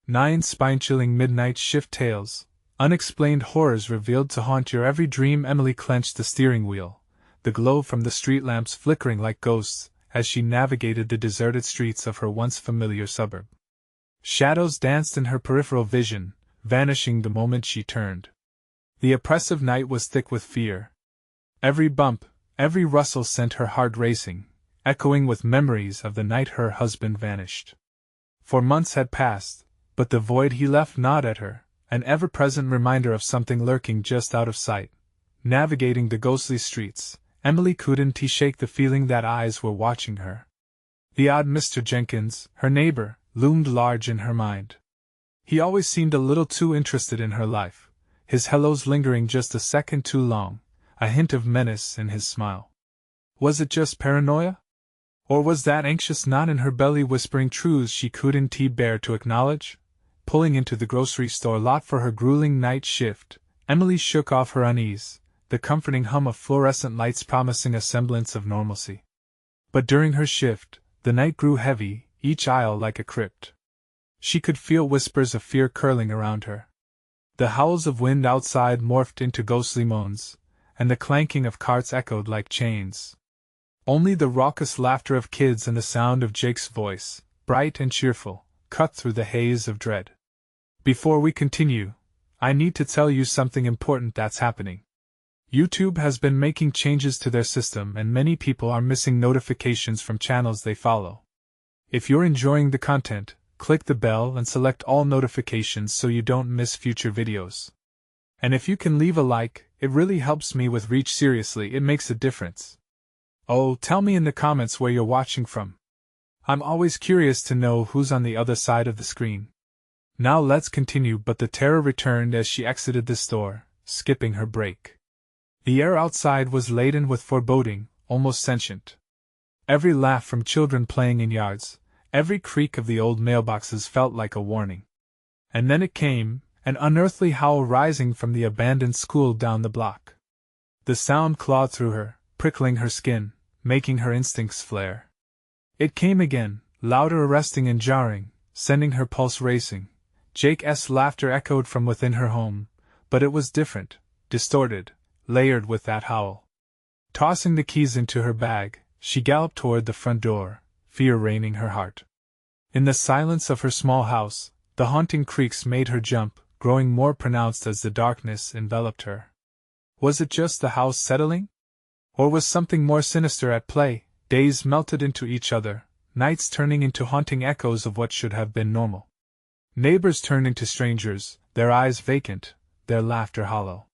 9 spine-chilling midnight shift tales, unexplained horrors revealed to haunt your every dream. Emily clenched the steering wheel, the glow from the street lamps flickering like ghosts as she navigated the deserted streets of her once familiar suburb. Shadows danced in her peripheral vision, vanishing the moment she turned. The oppressive night was thick with fear. Every bump, every rustle sent her heart racing, echoing with memories of the night her husband vanished. For months had passed, but the void he left gnawed at her, an ever-present reminder of something lurking just out of sight. Navigating the ghostly streets, Emily couldn't shake the feeling that eyes were watching her. The odd Mr. Jenkins, her neighbor, loomed large in her mind. He always seemed a little too interested in her life, his hellos lingering just a second too long, a hint of menace in his smile. Was it just paranoia? Or was that anxious knot in her belly whispering truths she couldn't bear to acknowledge? Pulling into the grocery store lot for her grueling night shift, Emily shook off her unease, the comforting hum of fluorescent lights promising a semblance of normalcy. But during her shift, the night grew heavy, each aisle like a crypt. She could feel whispers of fear curling around her. The howls of wind outside morphed into ghostly moans, and the clanking of carts echoed like chains. Only the raucous laughter of kids and the sound of Jake's voice, bright and cheerful, cut through the haze of dread. Before we continue, I need to tell you something important that's happening. YouTube has been making changes to their system and many people are missing notifications from channels they follow. If you're enjoying the content, click the bell and select all notifications so you don't miss future videos. And if you can leave a like, it really helps me with reach. Seriously, it makes a difference. Oh, tell me in the comments where you're watching from. I'm always curious to know who's on the other side of the screen. Now let's continue. But the terror returned as she exited the store, skipping her break. The air outside was laden with foreboding, almost sentient. Every laugh from children playing in yards, every creak of the old mailboxes felt like a warning. And then it came, an unearthly howl rising from the abandoned school down the block. The sound clawed through her, prickling her skin, making her instincts flare. It came again, louder, arresting and jarring, sending her pulse racing. Jake's laughter echoed from within her home, but it was different, distorted, layered with that howl. Tossing the keys into her bag, she galloped toward the front door, fear reining her heart. In the silence of her small house, the haunting creaks made her jump, growing more pronounced as the darkness enveloped her. Was it just the house settling? Or was something more sinister at play? Days melted into each other, nights turning into haunting echoes of what should have been normal. Neighbors turned into strangers, their eyes vacant, their laughter hollow.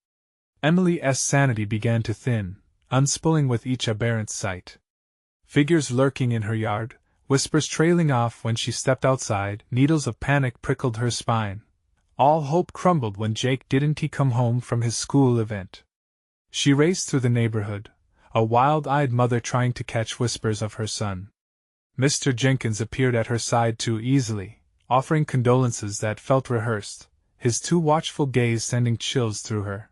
Emily's sanity began to thin, unspooling with each aberrant sight. Figures lurking in her yard, whispers trailing off when she stepped outside, needles of panic prickled her spine. All hope crumbled when Jake didn't come home from his school event. She raced through the neighborhood, a wild-eyed mother trying to catch whispers of her son. Mr. Jenkins appeared at her side too easily, offering condolences that felt rehearsed, his too watchful gaze sending chills through her.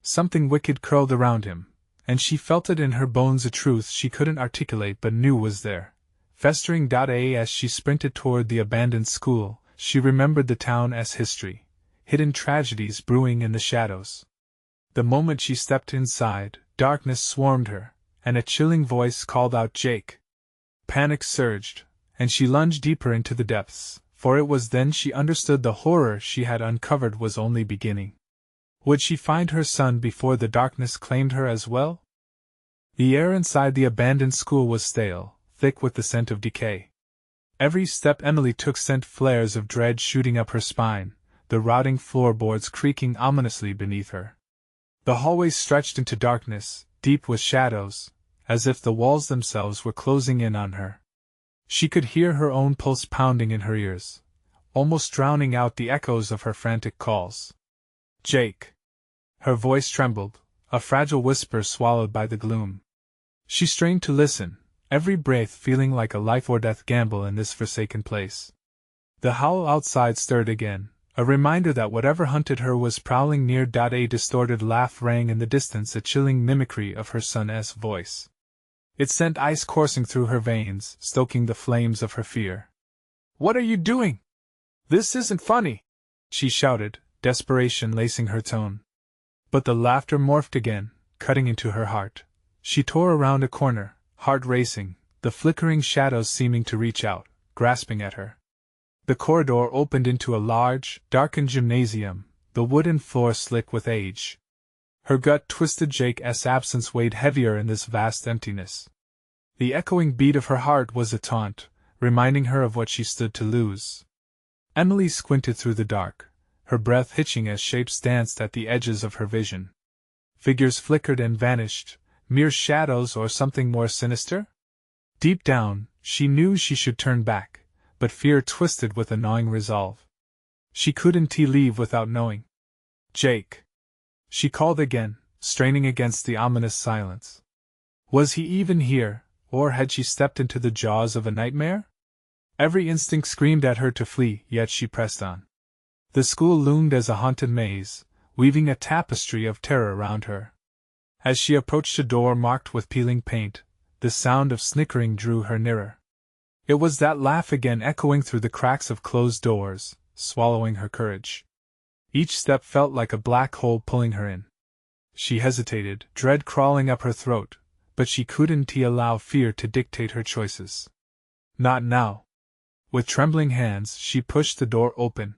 Something wicked curled around him, and she felt it in her bones, a truth she couldn't articulate but knew was there. Festering. As she sprinted toward the abandoned school, she remembered the town's history, hidden tragedies brewing in the shadows. The moment she stepped inside, darkness swarmed her, and a chilling voice called out, "Jake!" Panic surged, and she lunged deeper into the depths, for it was then she understood the horror she had uncovered was only beginning. Would she find her son before the darkness claimed her as well? The air inside the abandoned school was stale, thick with the scent of decay. Every step Emily took sent flares of dread shooting up her spine, the rotting floorboards creaking ominously beneath her. The hallways stretched into darkness, deep with shadows, as if the walls themselves were closing in on her. She could hear her own pulse pounding in her ears, almost drowning out the echoes of her frantic calls. "Jake!" Her voice trembled, a fragile whisper swallowed by the gloom. She strained to listen, every breath feeling like a life-or-death gamble in this forsaken place. The howl outside stirred again, a reminder that whatever hunted her was prowling near. A distorted laugh rang in the distance, a chilling mimicry of her son's voice. It sent ice coursing through her veins, stoking the flames of her fear. "What are you doing?" "This isn't funny!" she shouted, desperation lacing her tone. But the laughter morphed again, cutting into her heart. She tore around a corner, heart racing, the flickering shadows seeming to reach out, grasping at her. The corridor opened into a large, darkened gymnasium, the wooden floor slick with age. Her gut twisted. Jake's absence weighed heavier in this vast emptiness. The echoing beat of her heart was a taunt, reminding her of what she stood to lose. Emily squinted through the dark, her breath hitching as shapes danced at the edges of her vision. Figures flickered and vanished, mere shadows or something more sinister? Deep down, she knew she should turn back, but fear twisted with a gnawing resolve. She couldn't leave without knowing. "Jake!" she called again, straining against the ominous silence. Was he even here, or had she stepped into the jaws of a nightmare? Every instinct screamed at her to flee, yet she pressed on. The school loomed as a haunted maze, weaving a tapestry of terror around her. As she approached a door marked with peeling paint, the sound of snickering drew her nearer. It was that laugh again, echoing through the cracks of closed doors, swallowing her courage. Each step felt like a black hole pulling her in. She hesitated, dread crawling up her throat, but she couldn't allow fear to dictate her choices. Not now. With trembling hands, she pushed the door open.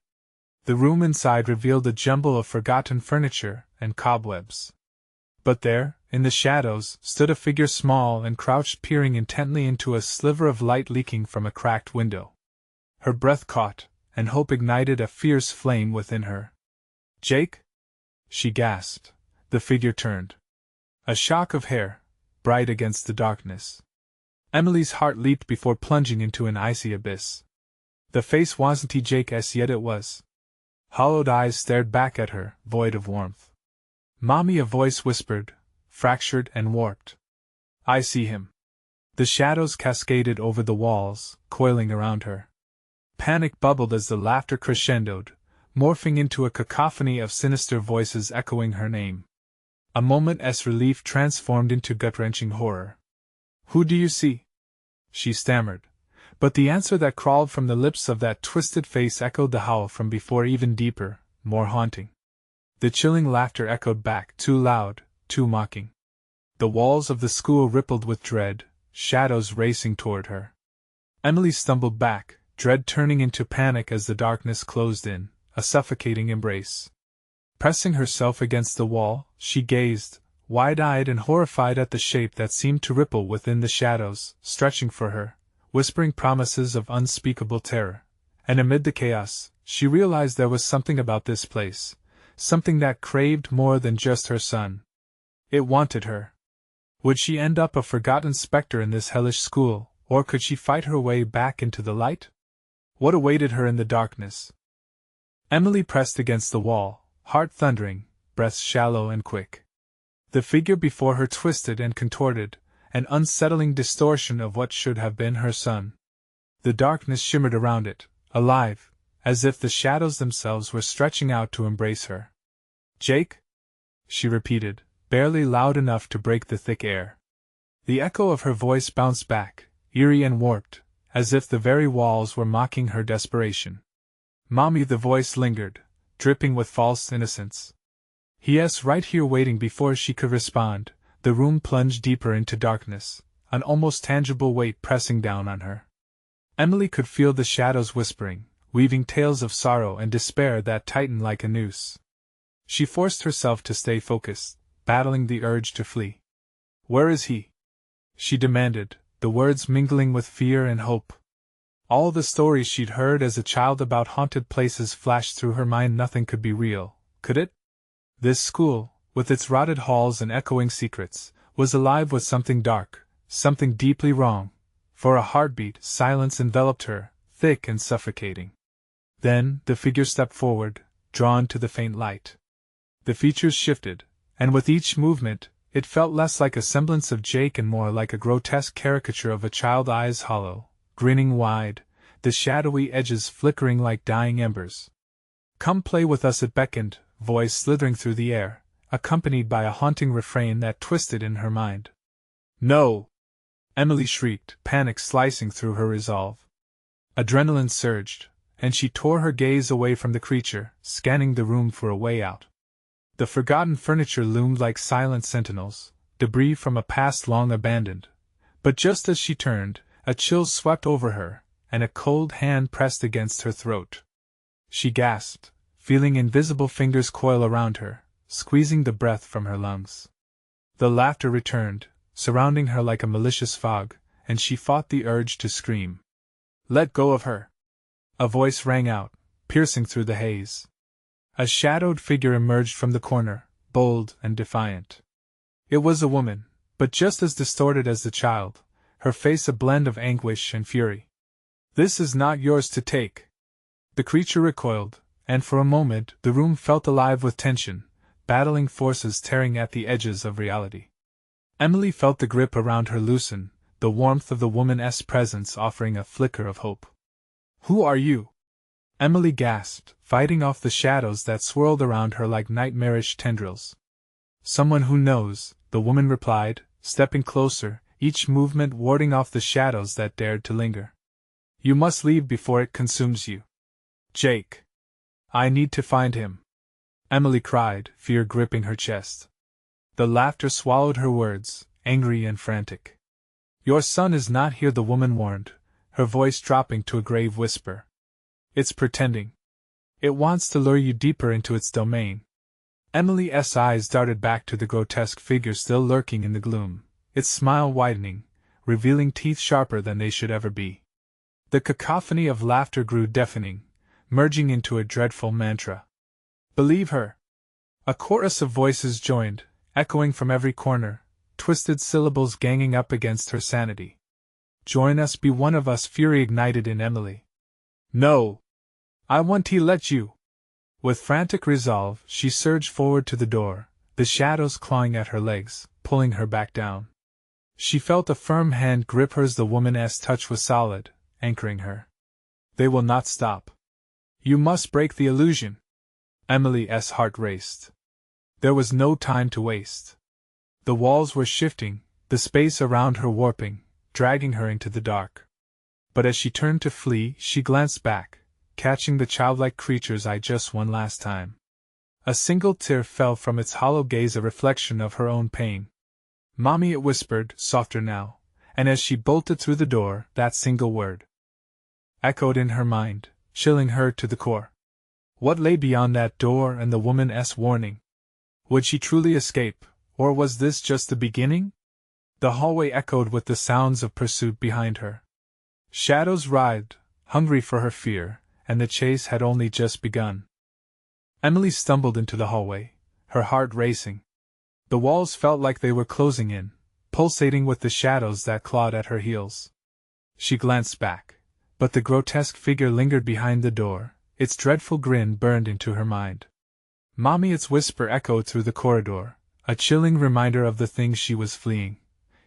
The room inside revealed a jumble of forgotten furniture and cobwebs. But there, in the shadows, stood a figure small and crouched, peering intently into a sliver of light leaking from a cracked window. Her breath caught, and hope ignited a fierce flame within her. "Jake?" she gasped. The figure turned. A shock of hair, bright against the darkness. Emily's heart leaped before plunging into an icy abyss. The face wasn't Jake's, yet it was. Hollowed eyes stared back at her, void of warmth. "Mommy," a voice whispered, fractured and warped. "I see him." The shadows cascaded over the walls, coiling around her. Panic bubbled as the laughter crescendoed, morphing into a cacophony of sinister voices echoing her name. A moment's relief transformed into gut-wrenching horror. "Who do you see?" she stammered, but the answer that crawled from the lips of that twisted face echoed the howl from before, even deeper, more haunting. The chilling laughter echoed back, too loud, too mocking. The walls of the school rippled with dread, shadows racing toward her. Emily stumbled back, dread turning into panic as the darkness closed in, a suffocating embrace. Pressing herself against the wall, she gazed, wide-eyed and horrified, at the shape that seemed to ripple within the shadows, stretching for her, whispering promises of unspeakable terror. And amid the chaos, she realized there was something about this place, something that craved more than just her son. It wanted her. Would she end up a forgotten specter in this hellish school, or could she fight her way back into the light? What awaited her in the darkness? Emily pressed against the wall, heart thundering, breath shallow and quick. The figure before her twisted and contorted, an unsettling distortion of what should have been her son. The darkness shimmered around it, alive, as if the shadows themselves were stretching out to embrace her. "Jake?" she repeated, barely loud enough to break the thick air. The echo of her voice bounced back, eerie and warped, as if the very walls were mocking her desperation. "Mommy," the voice lingered, dripping with false innocence. "Yes, right here waiting." Before she could respond, the room plunged deeper into darkness, an almost tangible weight pressing down on her. Emily could feel the shadows whispering, weaving tales of sorrow and despair that tightened like a noose. She forced herself to stay focused, battling the urge to flee. "Where is he?" she demanded, the words mingling with fear and hope. All the stories she'd heard as a child about haunted places flashed through her mind. Nothing could be real, could it? This school, with its rotted halls and echoing secrets, was alive with something dark, something deeply wrong. For a heartbeat, silence enveloped her, thick and suffocating. Then, the figure stepped forward, drawn to the faint light. The features shifted, and with each movement, it felt less like a semblance of Jake and more like a grotesque caricature of a child, eyes hollow, grinning wide, the shadowy edges flickering like dying embers. "Come play with us," it beckoned, voice slithering through the air, accompanied by a haunting refrain that twisted in her mind. "No!" Emily shrieked, panic slicing through her resolve. Adrenaline surged, and she tore her gaze away from the creature, scanning the room for a way out. The forgotten furniture loomed like silent sentinels, debris from a past long abandoned. But just as she turned, a chill swept over her, and a cold hand pressed against her throat. She gasped, feeling invisible fingers coil around her, squeezing the breath from her lungs. The laughter returned, surrounding her like a malicious fog, and she fought the urge to scream. "Let go of her!" A voice rang out, piercing through the haze. A shadowed figure emerged from the corner, bold and defiant. It was a woman, but just as distorted as the child, her face a blend of anguish and fury. "This is not yours to take." The creature recoiled, and for a moment the room felt alive with tension, battling forces tearing at the edges of reality. Emily felt the grip around her loosen, the warmth of the woman's presence offering a flicker of hope. "Who are you?" Emily gasped, fighting off the shadows that swirled around her like nightmarish tendrils. "Someone who knows," the woman replied, stepping closer, each movement warding off the shadows that dared to linger. "You must leave before it consumes you." "Jake. I need to find him," Emily cried, fear gripping her chest. The laughter swallowed her words, angry and frantic. "Your son is not here," the woman warned, her voice dropping to a grave whisper. "It's pretending. It wants to lure you deeper into its domain." Emily's eyes darted back to the grotesque figure still lurking in the gloom, its smile widening, revealing teeth sharper than they should ever be. The cacophony of laughter grew deafening, merging into a dreadful mantra. "Believe her!" A chorus of voices joined, echoing from every corner, twisted syllables ganging up against her sanity. "Join us, be one of us," fury ignited in Emily. "No! I won't let you!" With frantic resolve, she surged forward to the door, the shadows clawing at her legs, pulling her back down. She felt a firm hand grip hers. The woman's touch was solid, anchoring her. "They will not stop. You must break the illusion." Emily's heart raced. There was no time to waste. The walls were shifting, the space around her warping, dragging her into the dark. But as she turned to flee, she glanced back, catching the childlike creature's eye just one last time. A single tear fell from its hollow gaze, a reflection of her own pain. "Mommy," it whispered, softer now, and as she bolted through the door, that single word echoed in her mind, chilling her to the core. What lay beyond that door and the woman's warning? Would she truly escape, or was this just the beginning? The hallway echoed with the sounds of pursuit behind her. Shadows writhed, hungry for her fear, and the chase had only just begun. Emily stumbled into the hallway, her heart racing. The walls felt like they were closing in, pulsating with the shadows that clawed at her heels. She glanced back, but the grotesque figure lingered behind the door, its dreadful grin burned into her mind. "Mommy," its whisper echoed through the corridor, a chilling reminder of the thing she was fleeing.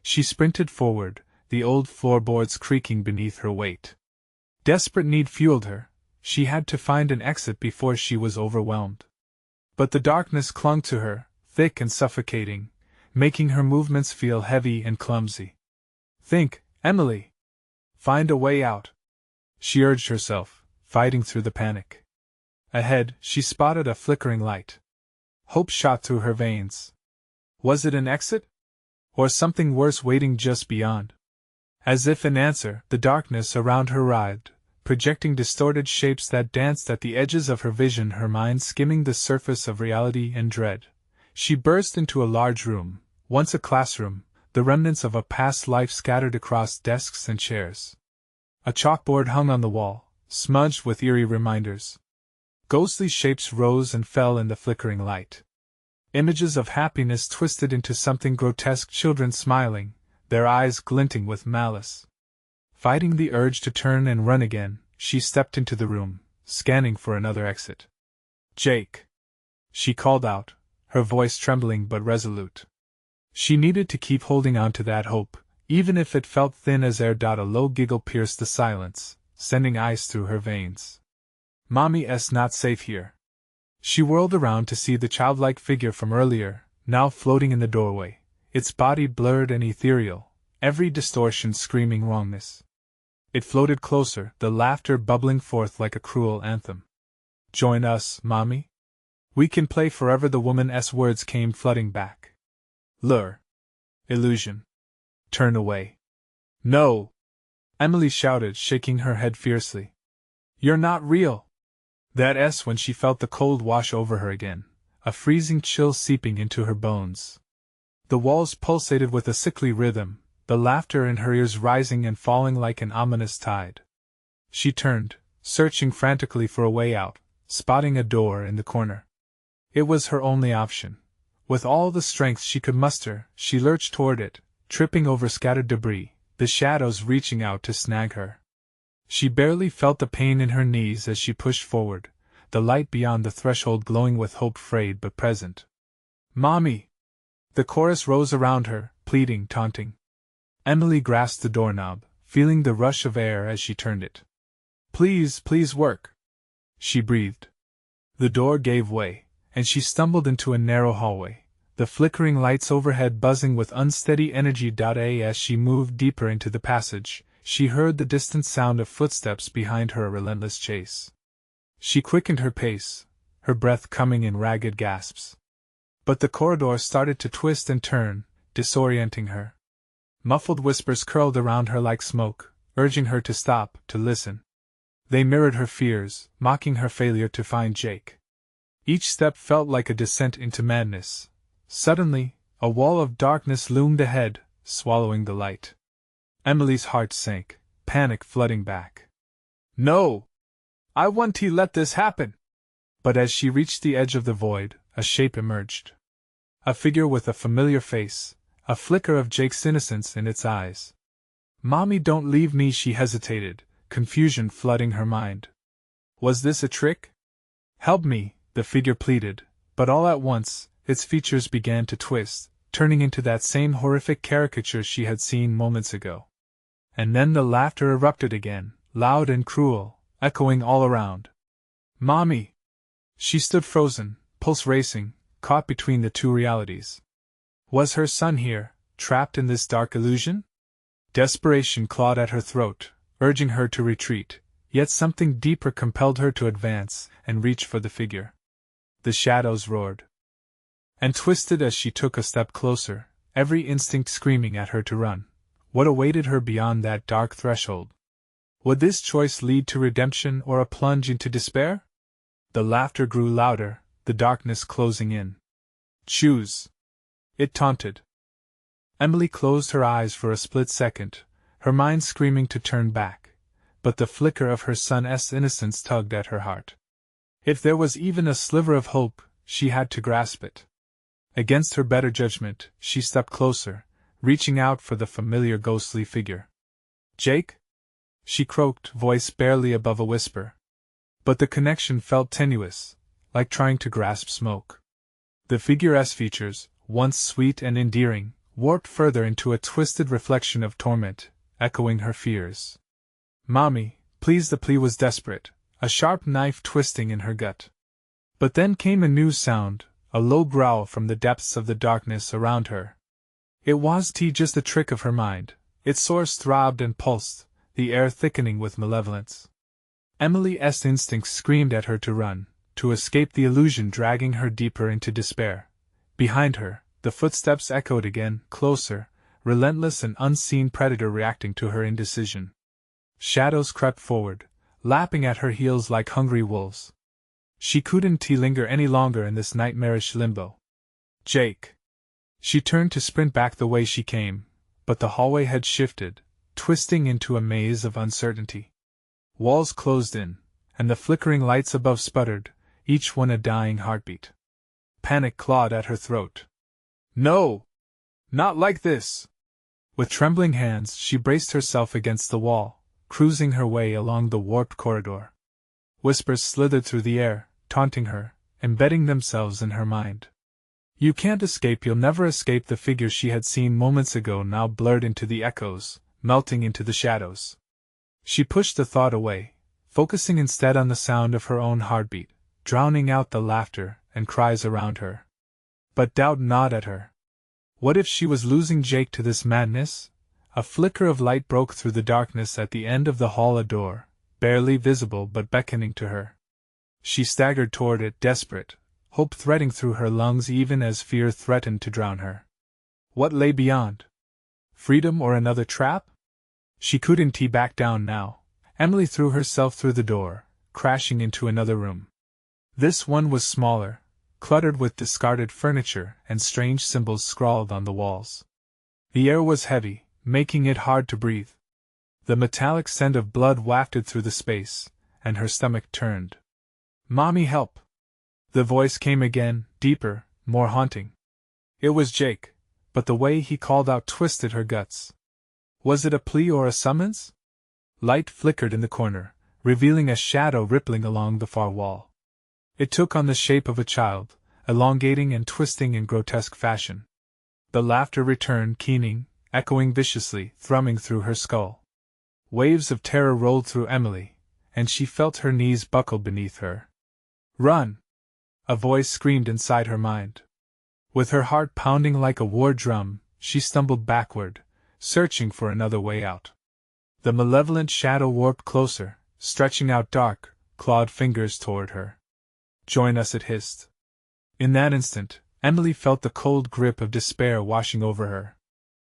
She sprinted forward, the old floorboards creaking beneath her weight. Desperate need fueled her. She had to find an exit before she was overwhelmed. But the darkness clung to her, thick and suffocating, making her movements feel heavy and clumsy. "Think, Emily! Find a way out!" she urged herself, fighting through the panic. Ahead, she spotted a flickering light. Hope shot through her veins. Was it an exit? Or something worse waiting just beyond? As if in answer, the darkness around her writhed, projecting distorted shapes that danced at the edges of her vision, her mind skimming the surface of reality and dread. She burst into a large room, once a classroom, the remnants of a past life scattered across desks and chairs. A chalkboard hung on the wall, smudged with eerie reminders. Ghostly shapes rose and fell in the flickering light. Images of happiness twisted into something grotesque, children smiling, their eyes glinting with malice. Fighting the urge to turn and run again, she stepped into the room, scanning for another exit. "Jake!" she called out, her voice trembling but resolute. She needed to keep holding on to that hope, even if it felt thin as air. A low giggle pierced the silence, sending ice through her veins. "Mommy's not safe here." She whirled around to see the childlike figure from earlier, now floating in the doorway, its body blurred and ethereal, every distortion screaming wrongness. It floated closer, the laughter bubbling forth like a cruel anthem. Join us, Mommy? We can play forever. The woman's words came flooding back. Lure. Illusion. Turn away. No! Emily shouted, shaking her head fiercely. You're not real! That's when she felt the cold wash over her again, a freezing chill seeping into her bones. The walls pulsated with a sickly rhythm, the laughter in her ears rising and falling like an ominous tide. She turned, searching frantically for a way out, spotting a door in the corner. It was her only option. With all the strength she could muster, she lurched toward it, tripping over scattered debris, the shadows reaching out to snag her. She barely felt the pain in her knees as she pushed forward, the light beyond the threshold glowing with hope frayed but present. Mommy! The chorus rose around her, pleading, taunting. Emily grasped the doorknob, feeling the rush of air as she turned it. Please, please work! She breathed. The door gave way, and she stumbled into a narrow hallway, the flickering lights overhead buzzing with unsteady energy. As she moved deeper into the passage, she heard the distant sound of footsteps behind her, a relentless chase. She quickened her pace, her breath coming in ragged gasps. But the corridor started to twist and turn, disorienting her. Muffled whispers curled around her like smoke, urging her to stop, to listen. They mirrored her fears, mocking her failure to find Jake. Each step felt like a descent into madness. Suddenly, a wall of darkness loomed ahead, swallowing the light. Emily's heart sank, panic flooding back. No! I won't let this happen! But as she reached the edge of the void, a shape emerged. A figure with a familiar face, a flicker of Jake's innocence in its eyes. Mommy, don't leave me, she hesitated, confusion flooding her mind. Was this a trick? Help me, the figure pleaded, but all at once, its features began to twist, turning into that same horrific caricature she had seen moments ago. And then the laughter erupted again, loud and cruel, echoing all around. Mommy! She stood frozen, pulse racing, caught between the two realities. Was her son here, trapped in this dark illusion? Desperation clawed at her throat, urging her to retreat, yet something deeper compelled her to advance and reach for the figure. The shadows roared and twisted as she took a step closer, every instinct screaming at her to run. What awaited her beyond that dark threshold? Would this choice lead to redemption or a plunge into despair? The laughter grew louder, the darkness closing in. Choose! It taunted. Emily closed her eyes for a split second, her mind screaming to turn back, but the flicker of her son's innocence tugged at her heart. If there was even a sliver of hope, she had to grasp it. Against her better judgment, she stepped closer, reaching out for the familiar ghostly figure. Jake? She croaked, voice barely above a whisper. But the connection felt tenuous, like trying to grasp smoke. The figure's features, once sweet and endearing, warped further into a twisted reflection of torment, echoing her fears. Mommy, please! The plea was desperate, a sharp knife twisting in her gut. But then came a new sound, a low growl from the depths of the darkness around her. It was just a trick of her mind. Its source throbbed and pulsed, the air thickening with malevolence. Emily's instincts screamed at her to run, to escape the illusion dragging her deeper into despair. Behind her, the footsteps echoed again, closer, relentless, an unseen predator reacting to her indecision. Shadows crept forward, lapping at her heels like hungry wolves. She couldn't linger any longer in this nightmarish limbo. Jake! She turned to sprint back the way she came, but the hallway had shifted, twisting into a maze of uncertainty. Walls closed in, and the flickering lights above sputtered, each one a dying heartbeat. Panic clawed at her throat. No! Not like this! With trembling hands, she braced herself against the wall, cruising her way along the warped corridor. Whispers slithered through the air, taunting her, embedding themselves in her mind. You can't escape, you'll never escape. The figure she had seen moments ago now blurred into the echoes, melting into the shadows. She pushed the thought away, focusing instead on the sound of her own heartbeat, drowning out the laughter and cries around her. But doubt gnawed at her. What if she was losing Jake to this madness? A flicker of light broke through the darkness at the end of the hall, a door, barely visible but beckoning to her. She staggered toward it, desperate, hope threading through her lungs even as fear threatened to drown her. What lay beyond? Freedom or another trap? She couldn't back down now. Emily threw herself through the door, crashing into another room. This one was smaller, cluttered with discarded furniture and strange symbols scrawled on the walls. The air was heavy, making it hard to breathe. The metallic scent of blood wafted through the space, and her stomach turned. "Mommy, help!" The voice came again, deeper, more haunting. It was Jake, but the way he called out twisted her guts. Was it a plea or a summons? Light flickered in the corner, revealing a shadow rippling along the far wall. It took on the shape of a child, elongating and twisting in grotesque fashion. The laughter returned, keening, echoing viciously, thrumming through her skull. Waves of terror rolled through Emily, and she felt her knees buckle beneath her. "Run!" a voice screamed inside her mind. With her heart pounding like a war drum, she stumbled backward, searching for another way out. The malevolent shadow warped closer, stretching out dark, clawed fingers toward her. "Join us," it hissed. In that instant, Emily felt the cold grip of despair washing over her.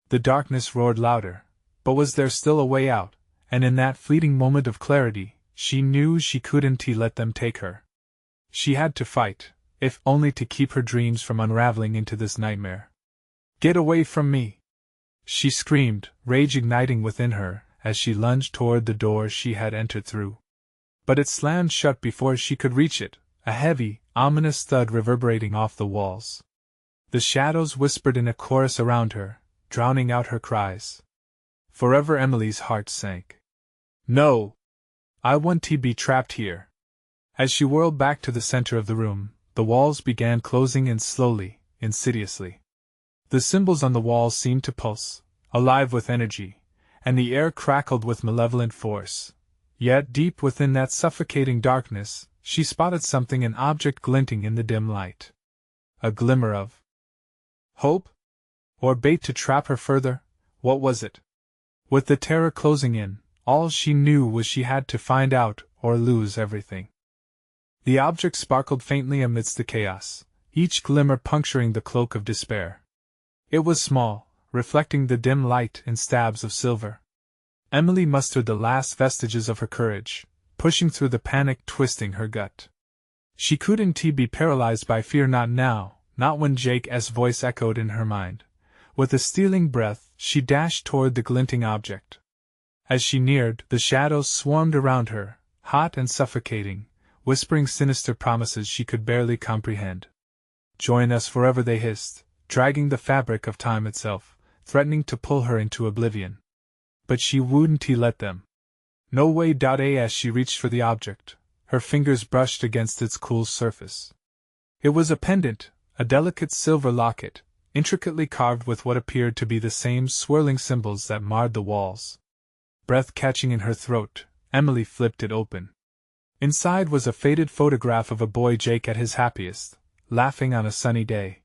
The darkness roared louder, but was there still a way out? And in that fleeting moment of clarity, she knew she couldn't let them take her. She had to fight, if only to keep her dreams from unraveling into this nightmare. "Get away from me!" she screamed, rage igniting within her as she lunged toward the door she had entered through. But it slammed shut before she could reach it, a heavy, ominous thud reverberating off the walls. The shadows whispered in a chorus around her, drowning out her cries. Forever Emily's heart sank. "No! I won't be trapped here." As she whirled back to the center of the room, the walls began closing in slowly, insidiously. The symbols on the walls seemed to pulse, alive with energy, and the air crackled with malevolent force. Yet deep within that suffocating darkness, she spotted something, an object glinting in the dim light. A glimmer of hope? Or bait to trap her further? What was it? With the terror closing in, all she knew was she had to find out or lose everything. The object sparkled faintly amidst the chaos, each glimmer puncturing the cloak of despair. It was small, reflecting the dim light in stabs of silver. Emily mustered the last vestiges of her courage, pushing through the panic twisting her gut. She couldn't be paralyzed by fear, not now, not when Jake's voice echoed in her mind. With a stealing breath, she dashed toward the glinting object. As she neared, the shadows swarmed around her, hot and suffocating, whispering sinister promises she could barely comprehend. "Join us forever," they hissed, dragging the fabric of time itself, threatening to pull her into oblivion. But she wouldn't let them. No way. As she reached for the object, her fingers brushed against its cool surface. It was a pendant, a delicate silver locket, intricately carved with what appeared to be the same swirling symbols that marred the walls. Breath catching in her throat, Emily flipped it open. Inside was a faded photograph of a boy Jake at his happiest, laughing on a sunny day.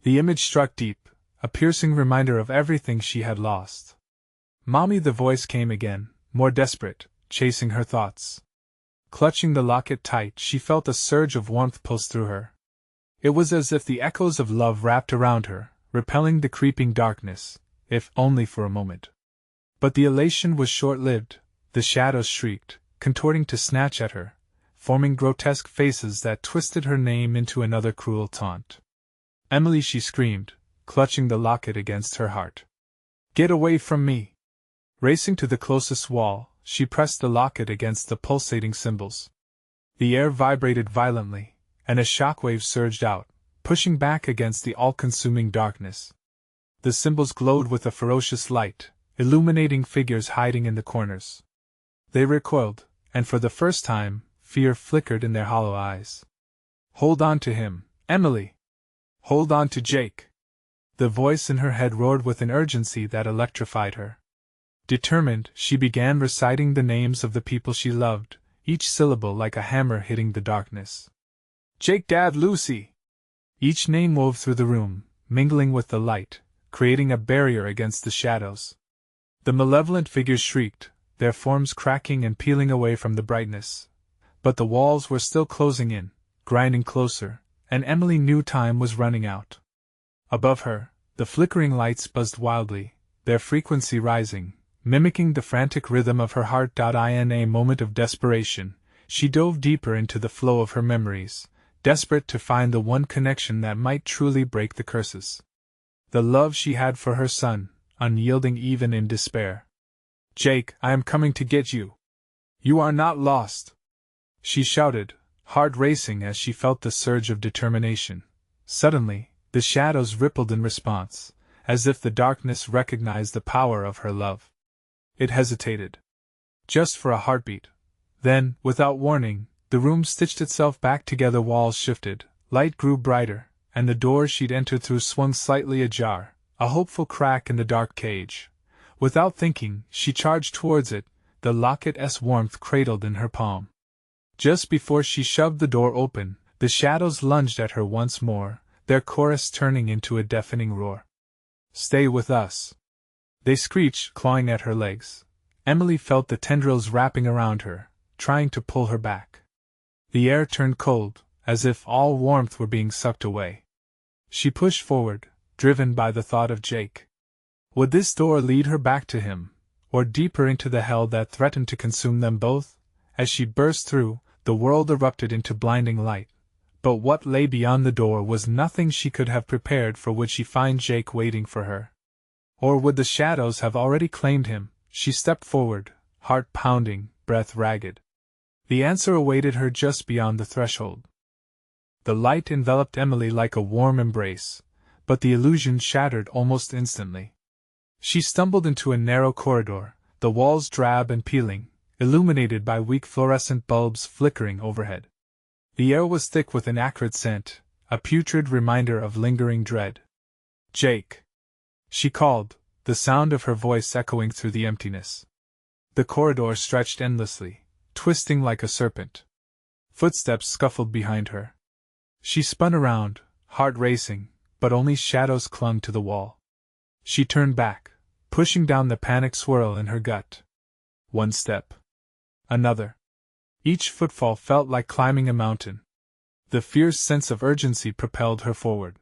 The image struck deep, a piercing reminder of everything she had lost. "Mommy," the voice came again, more desperate, chasing her thoughts. Clutching the locket tight, she felt a surge of warmth pulse through her. It was as if the echoes of love wrapped around her, repelling the creeping darkness, if only for a moment. But the elation was short-lived. The shadows shrieked, contorting to snatch at her, forming grotesque faces that twisted her name into another cruel taunt. "Emily," she screamed, clutching the locket against her heart. "Get away from me!" Racing to the closest wall, she pressed the locket against the pulsating symbols. The air vibrated violently, and a shockwave surged out, pushing back against the all-consuming darkness. The symbols glowed with a ferocious light, illuminating figures hiding in the corners. They recoiled, and for the first time, fear flickered in their hollow eyes. "Hold on to him, Emily! Hold on to Jake!" The voice in her head roared with an urgency that electrified her. Determined, she began reciting the names of the people she loved, each syllable like a hammer hitting the darkness. "Jake, Dad, Lucy!" Each name wove through the room, mingling with the light, creating a barrier against the shadows. The malevolent figures shrieked, their forms cracking and peeling away from the brightness. But the walls were still closing in, grinding closer, and Emily knew time was running out. Above her, the flickering lights buzzed wildly, their frequency rising, mimicking the frantic rhythm of her heart. In a moment of desperation, she dove deeper into the flow of her memories, desperate to find the one connection that might truly break the curses. The love she had for her son, unyielding even in despair. "Jake, I am coming to get you. You are not lost," she shouted, heart racing as she felt the surge of determination. Suddenly, the shadows rippled in response, as if the darkness recognized the power of her love. It hesitated. Just for a heartbeat. Then, without warning, the room stitched itself back together, walls shifted, light grew brighter, and the door she'd entered through swung slightly ajar, a hopeful crack in the dark cage. Without thinking, she charged towards it, the locket's warmth cradled in her palm. Just before she shoved the door open, the shadows lunged at her once more, their chorus turning into a deafening roar. "Stay with us!" they screeched, clawing at her legs. Emily felt the tendrils wrapping around her, trying to pull her back. The air turned cold, as if all warmth were being sucked away. She pushed forward, driven by the thought of Jake. Would this door lead her back to him, or deeper into the hell that threatened to consume them both? As she burst through, the world erupted into blinding light. But what lay beyond the door was nothing she could have prepared for. Would she find Jake waiting for her? Or would the shadows have already claimed him? She stepped forward, heart pounding, breath ragged. The answer awaited her just beyond the threshold. The light enveloped Emily like a warm embrace, but the illusion shattered almost instantly. She stumbled into a narrow corridor, the walls drab and peeling, illuminated by weak fluorescent bulbs flickering overhead. The air was thick with an acrid scent, a putrid reminder of lingering dread. "Jake!" she called, the sound of her voice echoing through the emptiness. The corridor stretched endlessly, twisting like a serpent. Footsteps scuffled behind her. She spun around, heart racing, but only shadows clung to the wall. She turned back, pushing down the panic swirl in her gut. One step. Another. Each footfall felt like climbing a mountain. The fierce sense of urgency propelled her forward.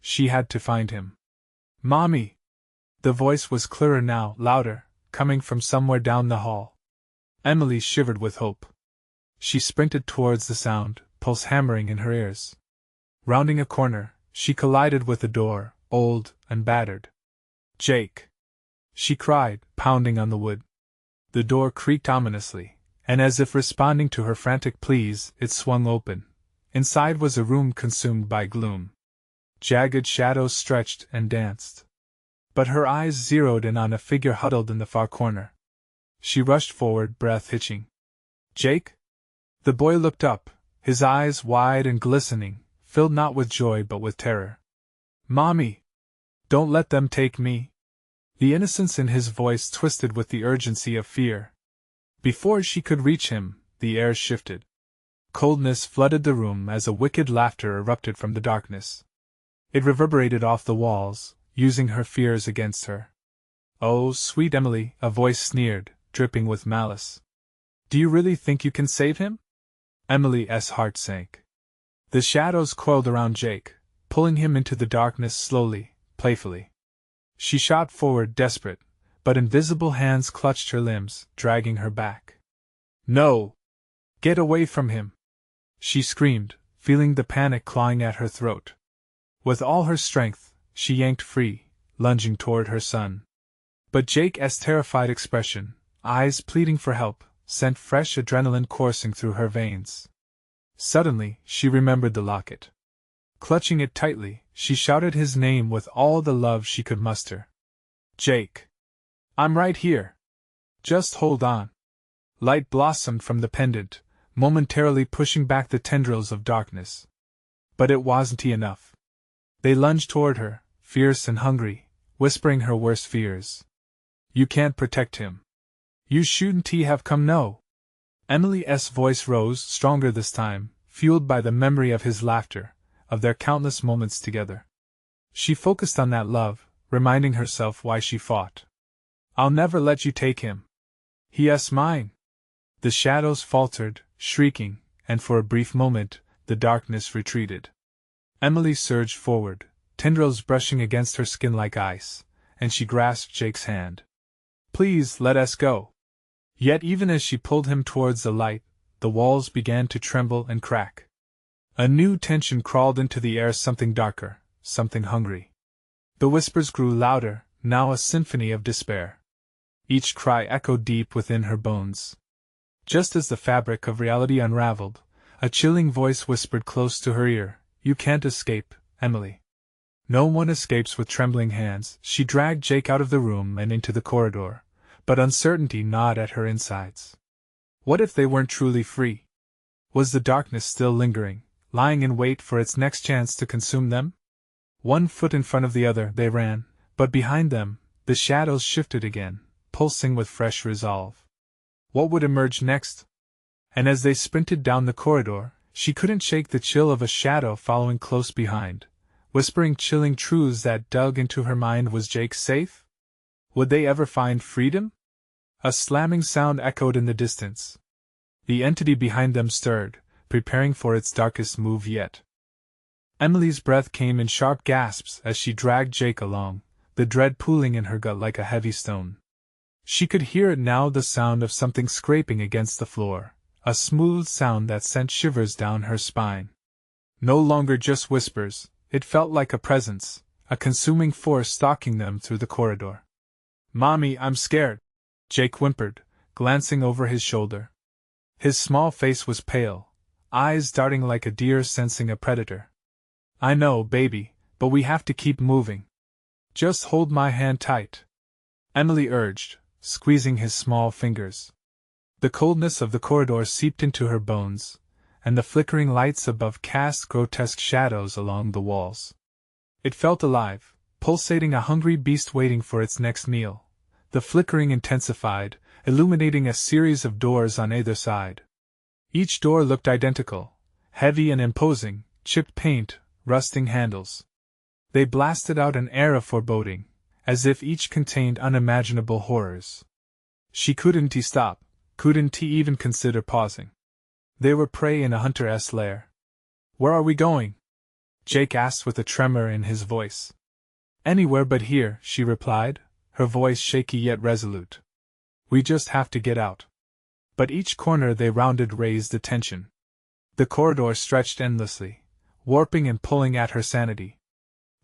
She had to find him. "Mommy!" The voice was clearer now, louder, coming from somewhere down the hall. Emily shivered with hope. She sprinted towards the sound, pulse hammering in her ears. Rounding a corner, she collided with a door, old and battered. "Jake!" she cried, pounding on the wood. The door creaked ominously, and as if responding to her frantic pleas, it swung open. Inside was a room consumed by gloom. Jagged shadows stretched and danced. But her eyes zeroed in on a figure huddled in the far corner. She rushed forward, breath hitching. "Jake?" The boy looked up, his eyes wide and glistening, filled not with joy but with terror. "Mommy! Don't let them take me!" The innocence in his voice twisted with the urgency of fear. Before she could reach him, the air shifted. Coldness flooded the room as a wicked laughter erupted from the darkness. It reverberated off the walls, using her fears against her. "Oh, sweet Emily," a voice sneered, dripping with malice. "Do you really think you can save him?" Emily's heart sank. The shadows coiled around Jake, pulling him into the darkness slowly, playfully. She shot forward, desperate, but invisible hands clutched her limbs, dragging her back. "No! Get away from him!" she screamed, feeling the panic clawing at her throat. With all her strength, she yanked free, lunging toward her son. But Jake's terrified expression, eyes pleading for help, sent fresh adrenaline coursing through her veins. Suddenly, she remembered the locket. Clutching it tightly, she shouted his name with all the love she could muster. "Jake! I'm right here! Just hold on!" Light blossomed from the pendant, momentarily pushing back the tendrils of darkness. But it wasn't enough. They lunged toward her, fierce and hungry, whispering her worst fears. "You can't protect him. You shouldn't have come, no." Emily's voice rose, stronger this time, fueled by the memory of his laughter, of their countless moments together. She focused on that love, reminding herself why she fought. I'll never let you take him. He is mine. The shadows faltered, shrieking, and for a brief moment, the darkness retreated. Emily surged forward, tendrils brushing against her skin like ice, and she grasped Jake's hand. Please let us go. Yet even as she pulled him towards the light, the walls began to tremble and crack. A new tension crawled into the air, something darker, something hungry. The whispers grew louder, now a symphony of despair. Each cry echoed deep within her bones. Just as the fabric of reality unraveled, a chilling voice whispered close to her ear, "You can't escape, Emily." No one escapes. With trembling hands, she dragged Jake out of the room and into the corridor, but uncertainty gnawed at her insides. What if they weren't truly free? Was the darkness still lingering, lying in wait for its next chance to consume them? One foot in front of the other, they ran, but behind them, the shadows shifted again, pulsing with fresh resolve. What would emerge next? And as they sprinted down the corridor, she couldn't shake the chill of a shadow following close behind, whispering chilling truths that dug into her mind. Was Jake safe? Would they ever find freedom? A slamming sound echoed in the distance. The entity behind them stirred, preparing for its darkest move yet. Emily's breath came in sharp gasps as she dragged Jake along, the dread pooling in her gut like a heavy stone. She could hear it now, the sound of something scraping against the floor, a smooth sound that sent shivers down her spine. No longer just whispers, it felt like a presence, a consuming force stalking them through the corridor. "Mommy, I'm scared," Jake whimpered, glancing over his shoulder. His small face was pale, eyes darting like a deer sensing a predator. "I know, baby, but we have to keep moving. Just hold my hand tight," Emily urged, squeezing his small fingers. The coldness of the corridor seeped into her bones, and the flickering lights above cast grotesque shadows along the walls. It felt alive, pulsating, a hungry beast waiting for its next meal. The flickering intensified, illuminating a series of doors on either side. Each door looked identical, heavy and imposing, chipped paint, rusting handles. They blasted out an air of foreboding, as if each contained unimaginable horrors. She couldn't stop, couldn't even consider pausing. They were prey in a hunter's lair. "Where are we going?" Jake asked with a tremor in his voice. "Anywhere but here," she replied, her voice shaky yet resolute. "We just have to get out." But each corner they rounded raised the tension. The corridor stretched endlessly, warping and pulling at her sanity.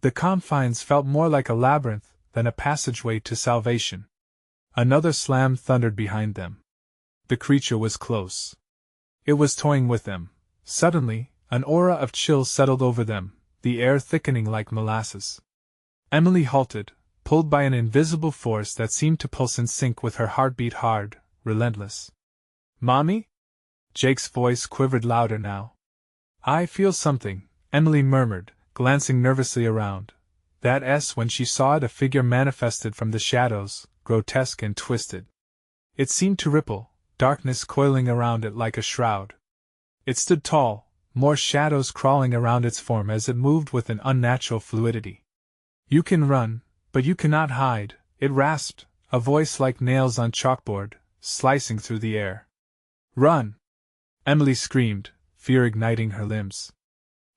The confines felt more like a labyrinth than a passageway to salvation. Another slam thundered behind them. The creature was close. It was toying with them. Suddenly, an aura of chill settled over them, the air thickening like molasses. Emily halted, pulled by an invisible force that seemed to pulse in sync with her heartbeat, hard, relentless. "Mommy?" Jake's voice quivered louder now. "I feel something," Emily murmured, glancing nervously around. That S when she saw it, a figure manifested from the shadows, grotesque and twisted. It seemed to ripple, darkness coiling around it like a shroud. It stood tall, more shadows crawling around its form as it moved with an unnatural fluidity. "You can run, but you cannot hide," it rasped, a voice like nails on chalkboard, slicing through the air. "Run!" Emily screamed, fear igniting her limbs.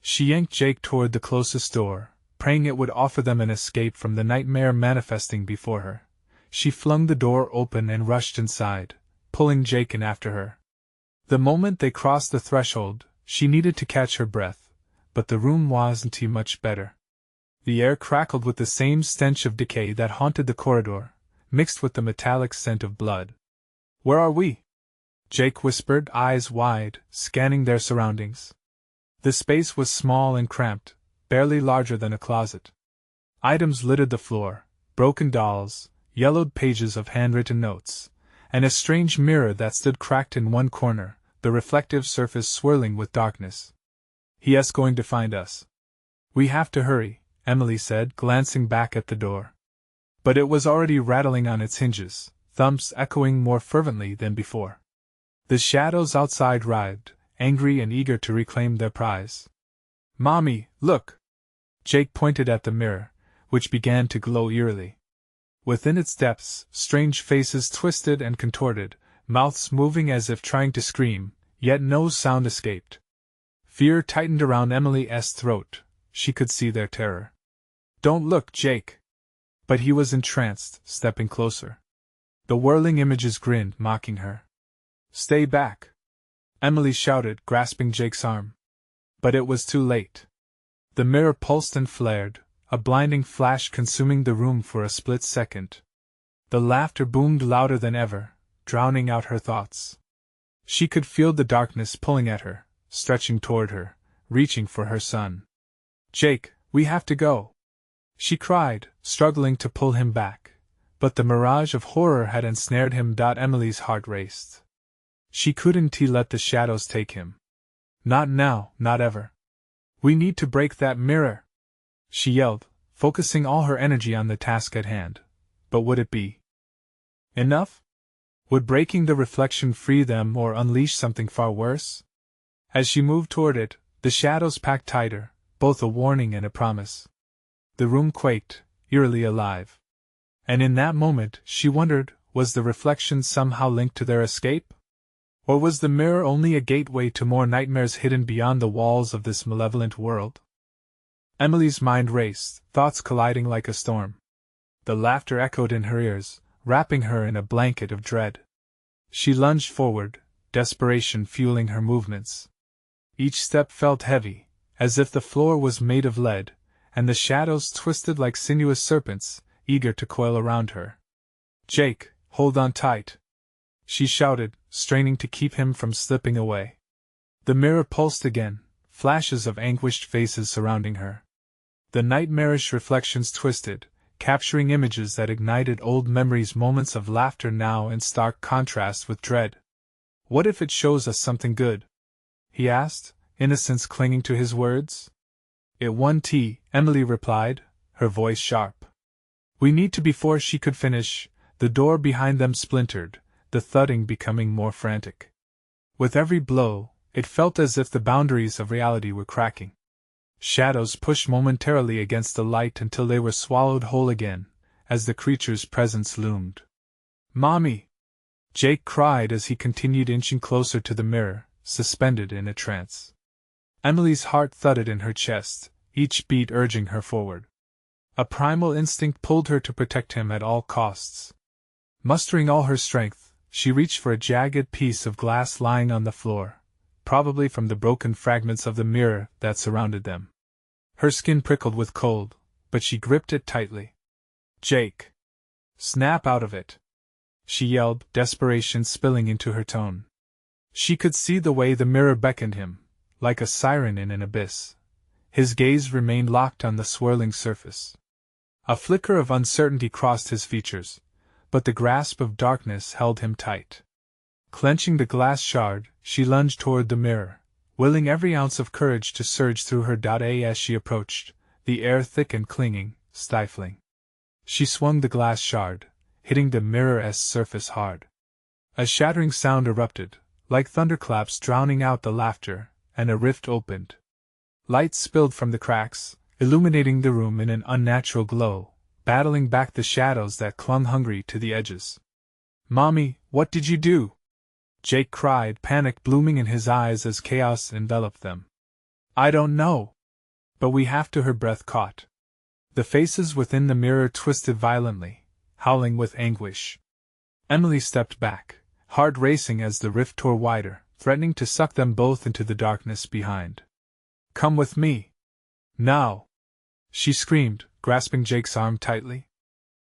She yanked Jake toward the closest door, praying it would offer them an escape from the nightmare manifesting before her. She flung the door open and rushed inside, pulling Jake in after her. The moment they crossed the threshold, she needed to catch her breath, but the room wasn't much better. The air crackled with the same stench of decay that haunted the corridor, mixed with the metallic scent of blood. "Where are we?" Jake whispered, eyes wide, scanning their surroundings. The space was small and cramped, barely larger than a closet. Items littered the floor, broken dolls, yellowed pages of handwritten notes, and a strange mirror that stood cracked in one corner, the reflective surface swirling with darkness. "He's going to find us. We have to hurry," Emily said, glancing back at the door. But it was already rattling on its hinges, thumps echoing more fervently than before. The shadows outside writhed, angry and eager to reclaim their prize. "Mommy, look!" Jake pointed at the mirror, which began to glow eerily. Within its depths, strange faces twisted and contorted, mouths moving as if trying to scream, yet no sound escaped. Fear tightened around Emily's throat. She could see their terror. "Don't look, Jake!" But he was entranced, stepping closer. The whirling images grinned, mocking her. "Stay back!" Emily shouted, grasping Jake's arm. But it was too late. The mirror pulsed and flared, a blinding flash consuming the room for a split second. The laughter boomed louder than ever, drowning out her thoughts. She could feel the darkness pulling at her, stretching toward her, reaching for her son. "Jake, we have to go!" she cried, struggling to pull him back. But the mirage of horror had ensnared him. Emily's heart raced. She couldn't let the shadows take him. Not now, not ever. "We need to break that mirror!" she yelled, focusing all her energy on the task at hand. But would it be enough? Would breaking the reflection free them or unleash something far worse? As she moved toward it, the shadows packed tighter, both a warning and a promise. The room quaked, eerily alive. And in that moment, she wondered, was the reflection somehow linked to their escape? Or was the mirror only a gateway to more nightmares hidden beyond the walls of this malevolent world? Emily's mind raced, thoughts colliding like a storm. The laughter echoed in her ears, wrapping her in a blanket of dread. She lunged forward, desperation fueling her movements. Each step felt heavy, as if the floor was made of lead, and the shadows twisted like sinuous serpents, eager to coil around her. "Jake, hold on tight!" she shouted, straining to keep him from slipping away. The mirror pulsed again, flashes of anguished faces surrounding her. The nightmarish reflections twisted, capturing images that ignited old memories, moments of laughter now in stark contrast with dread. "What if it shows us something good?" he asked, innocence clinging to his words. "It won't," Emily replied, her voice sharp. "We need to." Before she could finish, the door behind them splintered, the thudding becoming more frantic. With every blow, it felt as if the boundaries of reality were cracking. Shadows pushed momentarily against the light until they were swallowed whole again, as the creature's presence loomed. "Mommy!" Jake cried as he continued inching closer to the mirror, suspended in a trance. Emily's heart thudded in her chest, each beat urging her forward. A primal instinct pulled her to protect him at all costs. Mustering all her strength, she reached for a jagged piece of glass lying on the floor, probably from the broken fragments of the mirror that surrounded them. Her skin prickled with cold, but she gripped it tightly. "Jake! Snap out of it!" she yelled, desperation spilling into her tone. She could see the way the mirror beckoned him, like a siren in an abyss. His gaze remained locked on the swirling surface. A flicker of uncertainty crossed his features, but the grasp of darkness held him tight. Clenching the glass shard, she lunged toward the mirror, willing every ounce of courage to surge through her. As she approached, the air thick and clinging, stifling. She swung the glass shard, hitting the mirror's surface hard. A shattering sound erupted, like thunderclaps drowning out the laughter, and a rift opened. Light spilled from the cracks, illuminating the room in an unnatural glow, battling back the shadows that clung hungry to the edges. "Mommy, what did you do?" Jake cried, panic blooming in his eyes as chaos enveloped them. "I don't know. But we have to." Her breath caught. The faces within the mirror twisted violently, howling with anguish. Emily stepped back, heart racing as the rift tore wider, threatening to suck them both into the darkness behind. "Come with me. Now!" she screamed, grasping Jake's arm tightly.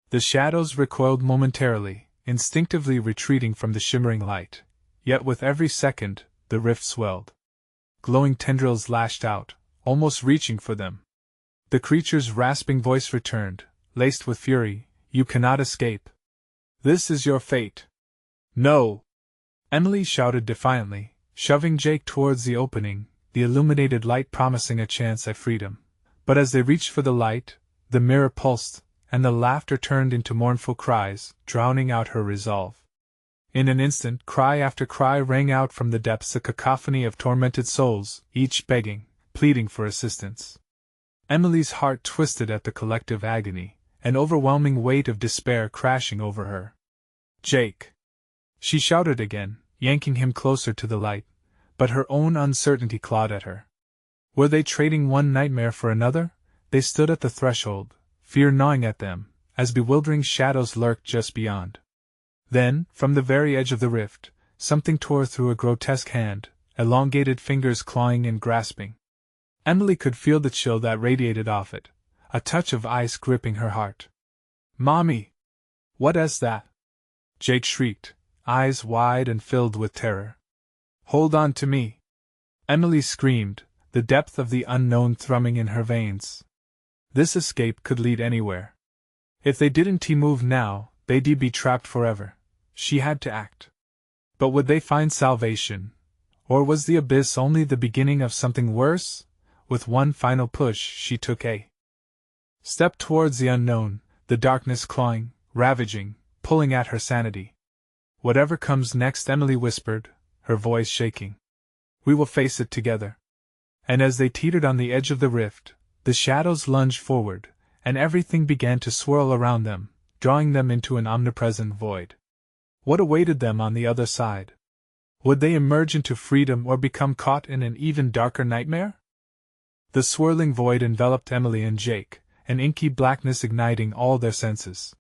The shadows recoiled momentarily, instinctively retreating from the shimmering light. Yet with every second, the rift swelled. Glowing tendrils lashed out, almost reaching for them. The creature's rasping voice returned, laced with fury, "You cannot escape. This is your fate." "No!" Emily shouted defiantly, shoving Jake towards the opening, the illuminated light promising a chance at freedom. But as they reached for the light, the mirror pulsed, and the laughter turned into mournful cries, drowning out her resolve. In an instant, cry after cry rang out from the depths, a cacophony of tormented souls, each begging, pleading for assistance. Emily's heart twisted at the collective agony, an overwhelming weight of despair crashing over her. "Jake!" she shouted again, yanking him closer to the light, but her own uncertainty clawed at her. Were they trading one nightmare for another? They stood at the threshold, fear gnawing at them, as bewildering shadows lurked just beyond. Then, from the very edge of the rift, something tore through a grotesque hand, elongated fingers clawing and grasping. Emily could feel the chill that radiated off it, a touch of ice gripping her heart. "Mommy! What is that?" Jake shrieked, eyes wide and filled with terror. "Hold on to me!" Emily screamed, the depth of the unknown thrumming in her veins. This escape could lead anywhere. If they didn't move now, they'd be trapped forever. She had to act. But would they find salvation? Or was the abyss only the beginning of something worse? With one final push, she took a step towards the unknown, the darkness clawing, ravaging, pulling at her sanity. "Whatever comes next," Emily whispered, her voice shaking, "we will face it together." And as they teetered on the edge of the rift, the shadows lunged forward, and everything began to swirl around them, drawing them into an omnipresent void. What awaited them on the other side? Would they emerge into freedom or become caught in an even darker nightmare? The swirling void enveloped Emily and Jake, an inky blackness igniting all their senses.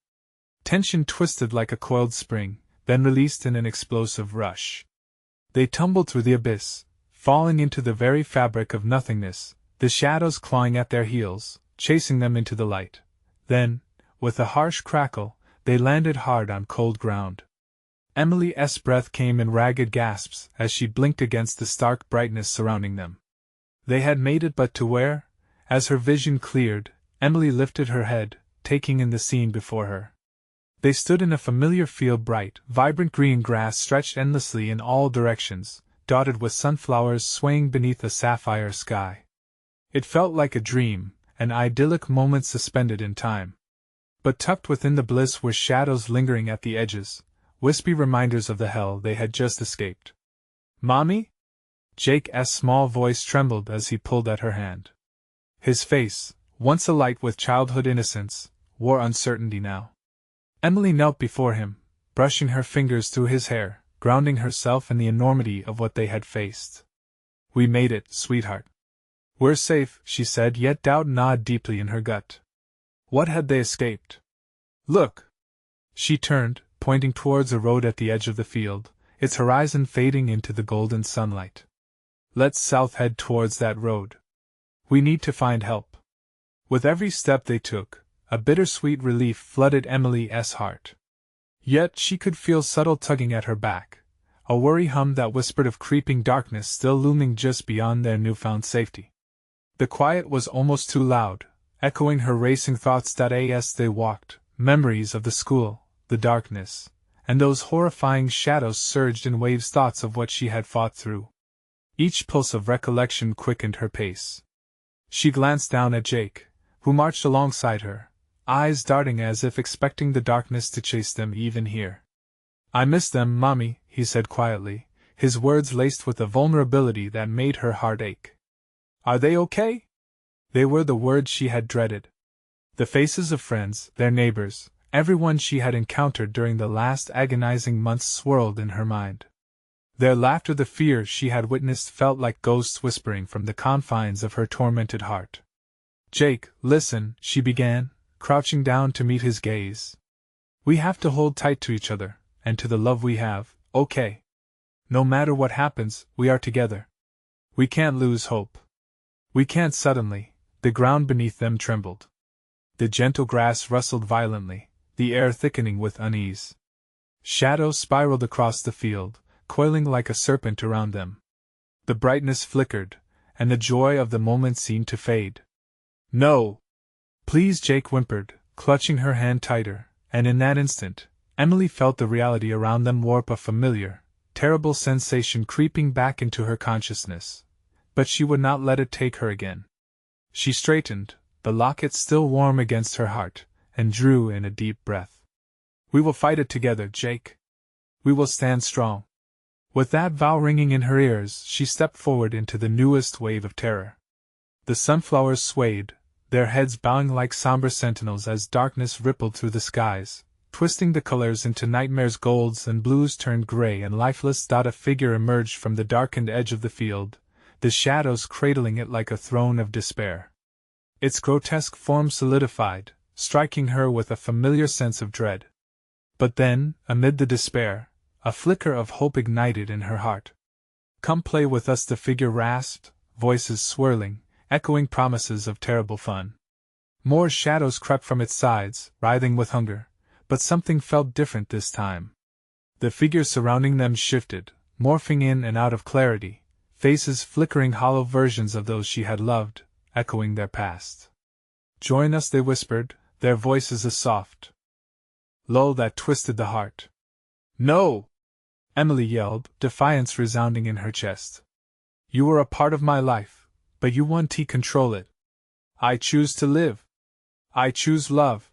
Tension twisted like a coiled spring, then released in an explosive rush. They tumbled through the abyss, falling into the very fabric of nothingness, the shadows clawing at their heels, chasing them into the light. Then, with a harsh crackle, they landed hard on cold ground. Emily's breath came in ragged gasps as she blinked against the stark brightness surrounding them. They had made it, but to where? As her vision cleared, Emily lifted her head, taking in the scene before her. They stood in a familiar field, bright, vibrant green grass stretched endlessly in all directions, dotted with sunflowers swaying beneath a sapphire sky. It felt like a dream, an idyllic moment suspended in time. But tucked within the bliss were shadows lingering at the edges, wispy reminders of the hell they had just escaped. "Mommy?" Jake's small voice trembled as he pulled at her hand. His face, once alight with childhood innocence, wore uncertainty now. Emily knelt before him, brushing her fingers through his hair, grounding herself in the enormity of what they had faced. "We made it, sweetheart. We're safe," she said, yet doubt gnawed deeply in her gut. What had they escaped? "Look!" She turned, pointing towards a road at the edge of the field, its horizon fading into the golden sunlight. "Let's south head towards that road. We need to find help." With every step they took, a bittersweet relief flooded Emily's heart. Yet she could feel subtle tugging at her back, a worry hum that whispered of creeping darkness still looming just beyond their newfound safety. The quiet was almost too loud, echoing her racing thoughts. As they walked, memories of the school, the darkness, and those horrifying shadows surged in waves. Thoughts of what she had fought through. Each pulse of recollection quickened her pace. She glanced down at Jake, who marched alongside her, eyes darting as if expecting the darkness to chase them even here. "I miss them, Mommy," he said quietly, his words laced with a vulnerability that made her heart ache. "Are they okay?" They were the words she had dreaded. The faces of friends, their neighbors, everyone she had encountered during the last agonizing months swirled in her mind. Their laughter, the fear she had witnessed, felt like ghosts whispering from the confines of her tormented heart. "Jake, listen," she began, crouching down to meet his gaze. "We have to hold tight to each other, and to the love we have, okay? No matter what happens, we are together. We can't lose hope. We can't." Suddenly, the ground beneath them trembled. The gentle grass rustled violently, the air thickening with unease. Shadows spiraled across the field, coiling like a serpent around them. The brightness flickered, and the joy of the moment seemed to fade. "No! Please," Jake whimpered, clutching her hand tighter, and in that instant, Emily felt the reality around them warp, a familiar, terrible sensation creeping back into her consciousness. But she would not let it take her again. She straightened, the locket still warm against her heart, and drew in a deep breath. "We will fight it together, Jake. We will stand strong." With that vow ringing in her ears, she stepped forward into the newest wave of terror. The sunflowers swayed, their heads bowing like somber sentinels as darkness rippled through the skies, twisting the colors into nightmares. Golds and blues turned gray and lifeless. A figure emerged from the darkened edge of the field, the shadows cradling it like a throne of despair. Its grotesque form solidified, striking her with a familiar sense of dread. But then, amid the despair, a flicker of hope ignited in her heart. "Come play with us," the figure rasped, voices swirling, echoing promises of terrible fun. More shadows crept from its sides, writhing with hunger, but something felt different this time. The figures surrounding them shifted, morphing in and out of clarity, faces flickering hollow versions of those she had loved, echoing their past. "Join us," they whispered, their voices a soft lull that twisted the heart. "No!" Emily yelled, defiance resounding in her chest. "You were a part of my life, but you won't control it. I choose to live. I choose love."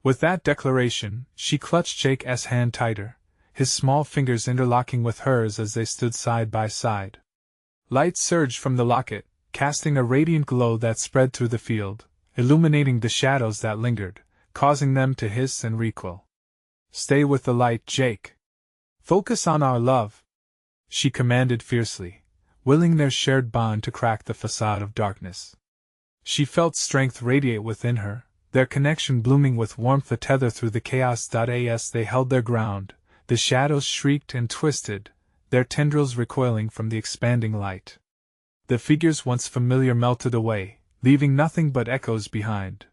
With that declaration, she clutched Jake's hand tighter, his small fingers interlocking with hers as they stood side by side. Light surged from the locket, casting a radiant glow that spread through the field, illuminating the shadows that lingered, causing them to hiss and recoil. "Stay with the light, Jake. Focus on our love," she commanded fiercely, willing their shared bond to crack the facade of darkness. She felt strength radiate within her, their connection blooming with warmth a tether through the chaos. As they held their ground, the shadows shrieked and twisted, their tendrils recoiling from the expanding light. The figures once familiar melted away, leaving nothing but echoes behind.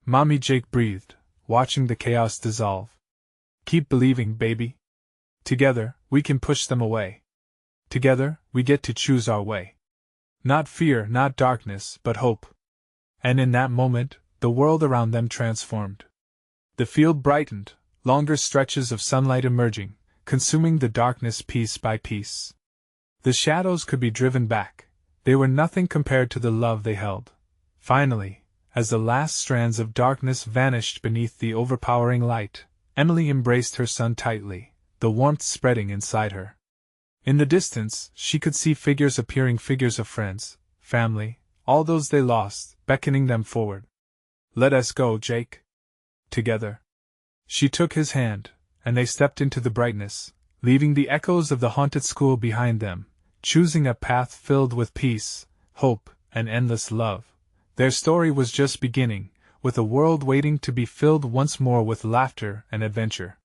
"Mommy," Jake breathed, watching the chaos dissolve. "Keep believing, baby. Together, we can push them away. Together, we get to choose our way. Not fear, not darkness, but hope." And in that moment, the world around them transformed. The field brightened, longer stretches of sunlight emerging, consuming the darkness piece by piece. The shadows could be driven back, they were nothing compared to the love they held. Finally, as the last strands of darkness vanished beneath the overpowering light, Emily embraced her son tightly, the warmth spreading inside her. In the distance, she could see figures appearing, figures of friends, family, all those they lost, beckoning them forward. "Let us go, Jake. Together." She took his hand, and they stepped into the brightness, leaving the echoes of the haunted school behind them, choosing a path filled with peace, hope, and endless love. Their story was just beginning, with a world waiting to be filled once more with laughter and adventure.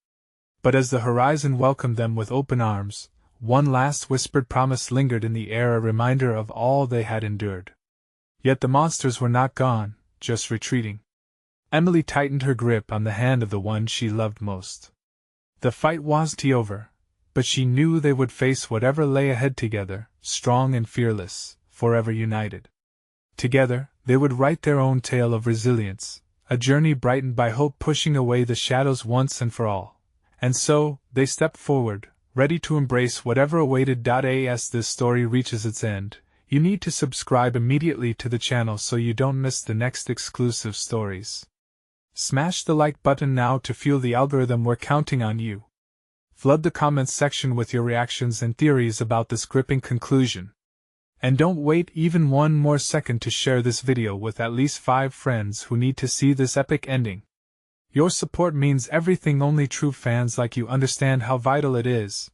But as the horizon welcomed them with open arms, one last whispered promise lingered in the air, a reminder of all they had endured. Yet the monsters were not gone, just retreating. Emily tightened her grip on the hand of the one she loved most. The fight wasn't over, but she knew they would face whatever lay ahead together, strong and fearless, forever united. Together, they would write their own tale of resilience, a journey brightened by hope, pushing away the shadows once and for all. And so, they stepped forward, ready to embrace whatever awaited. As this story reaches its end, you need to subscribe immediately to the channel so you don't miss the next exclusive stories. Smash the like button now to fuel the algorithm. We're counting on you. Flood the comments section with your reactions and theories about this gripping conclusion. And don't wait even one more second to share this video with at least 5 friends who need to see this epic ending. Your support means everything. Only true fans like you understand how vital it is.